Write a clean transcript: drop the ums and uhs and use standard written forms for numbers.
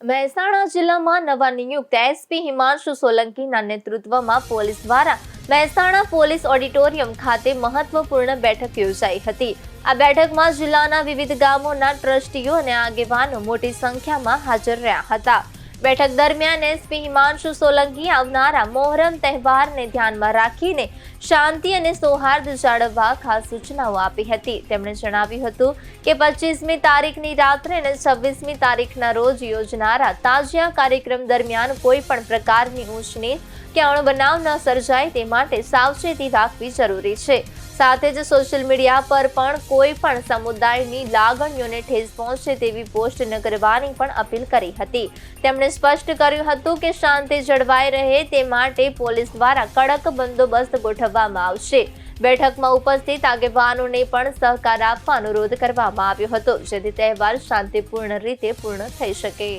મહેસાણા જિલ્લામાં નવા નિયુક્ત એસપી હિમાંશુ સોલંકીના નેતૃત્વમાં પોલીસ દ્વારા મહેસાણા પોલીસ ઓડિટોરિયમ ખાતે મહત્વપૂર્ણ બેઠક યોજાઈ હતી। આ બેઠકમાં જિલ્લાના વિવિધ ગામોના ટ્રસ્ટીઓ અને આગેવાનો મોટી સંખ્યામાં હાજર રહ્યા હતા। બેઠક દરમિયાન એસપી હિમાંશુ સોલંકી આવનારા મોહરમ તહેવારને ધ્યાનમાં રાખીને શાંતિ અને સૌહાર્દ જાળવવા ખાસ સૂચનાઓ આપી હતી। તેમણે જણાવ્યું હતું કે 25મી તારીખની રાત્રે અને 26મી તારીખના રોજ યોજનારા તાજિયા કાર્યક્રમ દરમિયાન કોઈ પણ પ્રકારની ઊંચ નીચ કે અણબનાવ ન સર્જાય તે માટે સાવચેતી રાખવી જરૂરી છે। સાથે જ સોશિયલ મીડિયા પર પણ કોઈ પણ સમુદાયની લાગણીઓને ઠેસ પહોંચે તેવી પોસ્ટ ન કરવાની પણ અપીલ કરી હતી। તેમણે સ્પષ્ટ કર્યું હતું કે શાંતિ જળવાઈ રહે તે માટે પોલીસ દ્વારા કડક બંદોબસ્ત ગોઠવવામાં આવશે। બેઠકમાં ઉપસ્થિત આગેવાનોને પણ સહકાર આપવા અનુરોધ કરવામાં આવ્યો હતો, જેથી તહેવાર શાંતિપૂર્ણ રીતે પૂર્ણ થઈ શકે।